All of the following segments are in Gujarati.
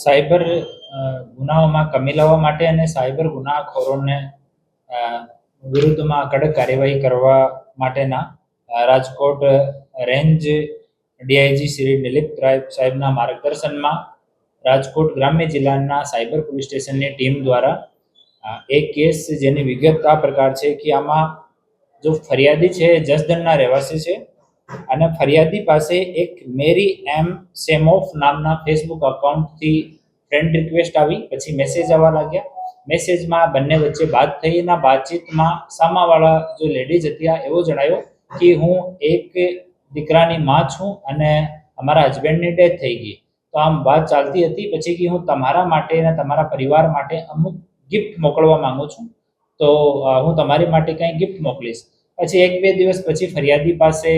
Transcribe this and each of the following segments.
સાયબર ગુનાઓમાં કમી લાવવા માટે અને સાયબર ગુનાખોરોને વિરુદ્ધમાં કડક કાર્યવાહી કરવા માટેના રાજકોટ રેન્જ ડીઆઈજી શ્રી દિલીપ સાહેબના માર્ગદર્શનમાં રાજકોટ ગ્રામ્ય જિલ્લાના સાયબર પોલીસ સ્ટેશનની ટીમ દ્વારા એક કેસ જેની વિગત આ પ્રકાર છે કે આમાં જો ફરિયાદી છે જસદણના રહેવાસી છે અને ફરિયાદી પાસે એક મેરી એમ સેમોફ નામના ફેસબુક અકાઉન્ટથી ફ્રેન્ડ રિક્વેસ્ટ આવી, પછી મેસેજ આવવા લાગ્યા. મેસેજમાં બંને વચ્ચે વાત થઈ. એના બાતચીતમાં સામાવાળા જો લેડીઝ હતા એવો જણાયો કે હું એક દીકરાની માં છું અને અમારા હસબન્ડની ડેથ થઈ ગઈ, તો આમ વાત ચાલતી હતી. પછી કે હું તમારા માટે અને તમારા પરિવાર માટે અમુક ગિફ્ટ મોકલવા માંગુ છું, તો હું તમારી માટે કંઈ ગિફ્ટ મોકલીશ. પછી 1-2 દિવસ પછી ફરિયાદી પાસે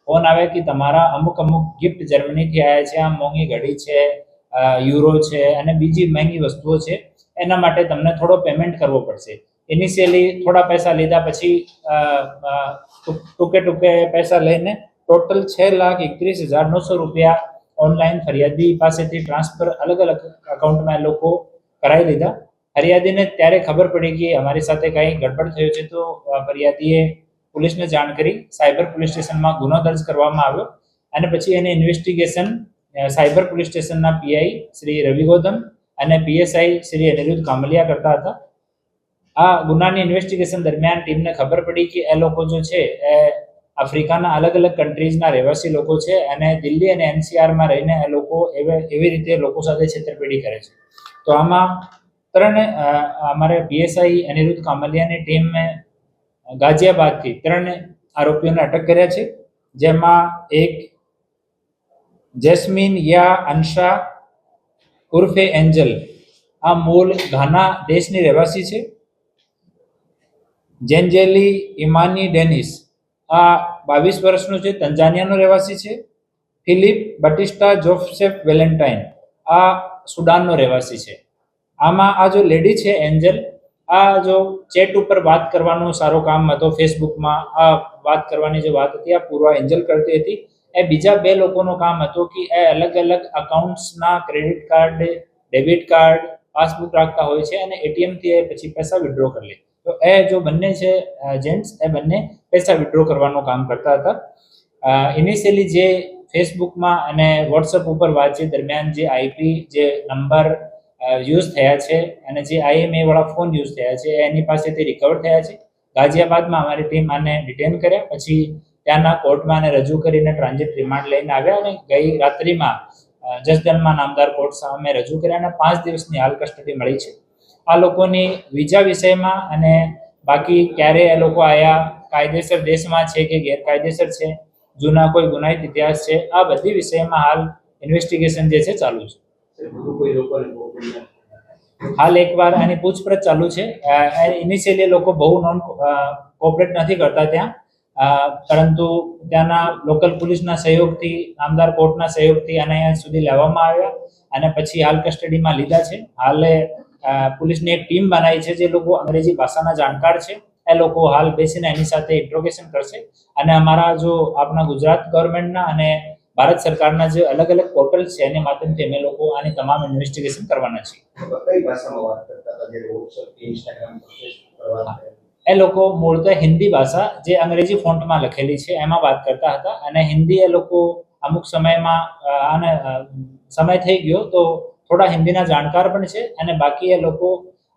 ફોન આવે કે તમારા અમુક ગિફ્ટ જર્મનીથી આવ્યા છે, આ મોંઘી ઘડી છે, યુરો છે અને બીજી મહેંગી વસ્તુઓ છે, એના માટે તમને થોડો પેમેન્ટ કરવો પડશે. ઇનિશિયલી થોડા પૈસા લીધા, પછી ટૂંકે પૈસા લઈને ટોટલ 6,31,900 રૂપિયા ઓનલાઈન ફરિયાદી પાસેથી ટ્રાન્સફર અલગ અકાઉન્ટમાં એ લોકો કરાવી લીધા. ફરિયાદીને ત્યારે ખબર પડી કે અમારી સાથે કંઈ ગડબડ થયો છે, તો ફરિયાદીએ પોલીસને જાણ કરી. સાયબર પોલીસ સ્ટેશનમાં ગુનો દર્જ કરવામાં આવ્યો અને પછી એને ઇન્વેસ્ટિગેશન સાયબર પોલીસ સ્ટેશનના પીઆઈ શ્રી રવિ ગૌતમ અને પીએસઆઈ શ્રી અનિરુદ્ધ કામલિયા કરતા હતા. આ ગુનાની ઇન્વેસ્ટિગેશન દરમિયાન ટીમને ખબર પડી કે એ લોકો જો છે એ આફ્રિકાના અલગ કન્ટ્રીઝના રહેવાસી લોકો છે અને દિલ્હી અને એનસીઆરમાં રહીને એ લોકો એવી રીતે લોકો સાથે છેતરપિંડી કરે છે. તો આમાં અમારે પીએસઆઈ અનિરુદ્ધ કામલિયાની ટીમે ગાઝિયાબાદથી 3 આરોપીઓને અટક કર્યા છે, જેમાં એક જેસ્મીન યા અનશા ઉર્ફે એન્જલ, આ મૂળ ઘાના દેશની રહેવાસી છે. જેન્જેલી ઇમાની ડેનિસ, આ 22 વર્ષનો છે, તંજાનિયાનો રહેવાસી છે. ફિલિપ બટિસ્ટા જોસેફ વેલેન્ટાઇન, આ સુડાનનો રહેવાસી છે. આમાં આ જો લેડી છે એન્જલ, આ જો ચેટ ઉપર વાત કરવાનો સારો કામ હતો, ફેસબુકમાં આ વાત કરવાની જે વાત હતી આ પૂર્વા એન્જલ કરતી હતી. એ બીજા 2 લોકોનું કામ હતું કે એ અલગ અકાઉન્ટ્સના credit card, debit card, passbook રાખતા હોય છે અને એટીએમથી એ પછી પૈસા વિડ્રો કરી લે. તો એ જો બંને છે જેન્ટ્સ, એ બંને પૈસા વિડ્રો કરવાનું કામ કરતા હતા. ઇનિશિયલી જે ફેસબુકમાં અને વોટ્સઅપ ઉપર વાતચીત દરમિયાન જે આઈપી, જે નંબર યુઝ થયા છે અને જે IMA વાળા ફોન યુઝ થયા છે એની પાસેથી રિકવર થયા છે. ગાઝિયાબાદમાં અમારી ટીમ આને ડિટેન કર્યા, પછી ત્યાંના કોર્ટમાં આને રજૂ કરીને ટ્રાન્ઝિટ રિમાન્ડ લઈને આવ્યા અને ગઈ રાત્રિમાં જસદણમાં નામદાર કોર્ટ સામે રજૂ કર્યા અને 5 દિવસની હાલ કસ્ટડી મળી છે. આ લોકોની વિઝા વિષયમાં અને બાકી ક્યારે એ લોકો આયા, કાયદેસર દેશમાં છે કે ગેરકાયદેસર છે, જૂના કોઈ ગુનાહિત ઇતિહાસ છે, આ બધી વિષયમાં હાલ ઇન્વેસ્ટિગેશન જે છે ચાલુ છે. હાલ એકવાર આની પૂછપરછ ચાલુ છે. ઇનિશિયલી લોકો બહુ નોન કોઓપરેટ નથી કરતા ત્યાં, પરંતુ ત્યાંના લોકલ પોલીસના સહયોગથી, નામદાર કોર્ટના સહયોગથી આને અહીંયા સુધી લાવવામાં આવ્યા અને પછી હાલ કસ્ટડીમાં લીધા છે. હાલે પોલીસની એક ટીમ બનાવી છે જે લોકો અંગ્રેજી ભાષાના જાણકાર છે. એ લોકો હાલ બેસીને એની સાથે ઇન્ટ્રોગેશન કરશે અને અમારા જો આપણા ગુજરાત ગવર્મેન્ટના અને ભારત સરકારના જે અલગ પોર્ટલ છે એની માધ્યમથી અમે લોકો આની તમામ ઇન્વેસ્ટિગેશન કરવાના છીએ. એ લોકો મૂળતઃ હિન્દી ભાષા જે અંગ્રેજી ફોન્ટમાં લખેલી છે એમાં વાત કરતા હતા અને હિન્દી એ લોકો અમુક સમયમાં આને સમય થઈ ગયો તો થોડા હિન્દીના જાણકાર પણ છે અને બાકી એ લોકો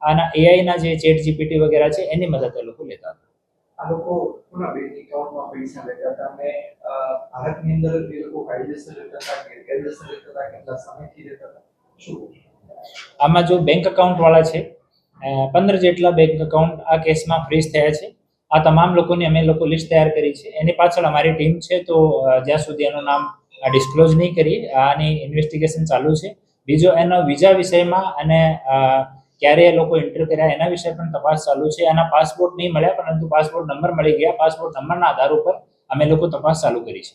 આના એઆઈના જે ચેટ જીપીટી વગેરે છે એની મદદ એ લોકો લેતા હતા. આ લોકો કોના બેંક એકાઉન્ટમાં પૈસા લેતા હતા અને ભારતની અંદર એ લોકો કાયદેસર લેતા હતા, ગેરકાયદેસર લેતા હતા, કેટલા સમયથી લેતા હતા, શું? આમાં જો બેંક એકાઉન્ટ વાળા છે 15 જેટલા બેંક એકાઉન્ટ આ કેસમાં ફ્રીઝ થયા છે. આ તમામ લોકોની અમે લોકો લિસ્ટ તૈયાર કરી છે. એની પાછળ અમારી ટીમ છે, તો જ્યાં સુધી એનું નામ ડિસ્ક્લોઝ નહીં કરીએ, આની ઇન્વેસ્ટિગેશન ચાલુ છે. બીજો એનો વિઝા વિષયમાં અને ક્યારે એ લોકો એન્ટર કર્યા એના વિશે પણ તપાસ ચાલુ છે. એના પાસપોર્ટ નહીં મળ્યા, પરંતુ પાસપોર્ટ નંબર મળી ગયા. પાસપોર્ટ નંબરના આધાર ઉપર અમે લોકો તપાસ ચાલુ કરી છે.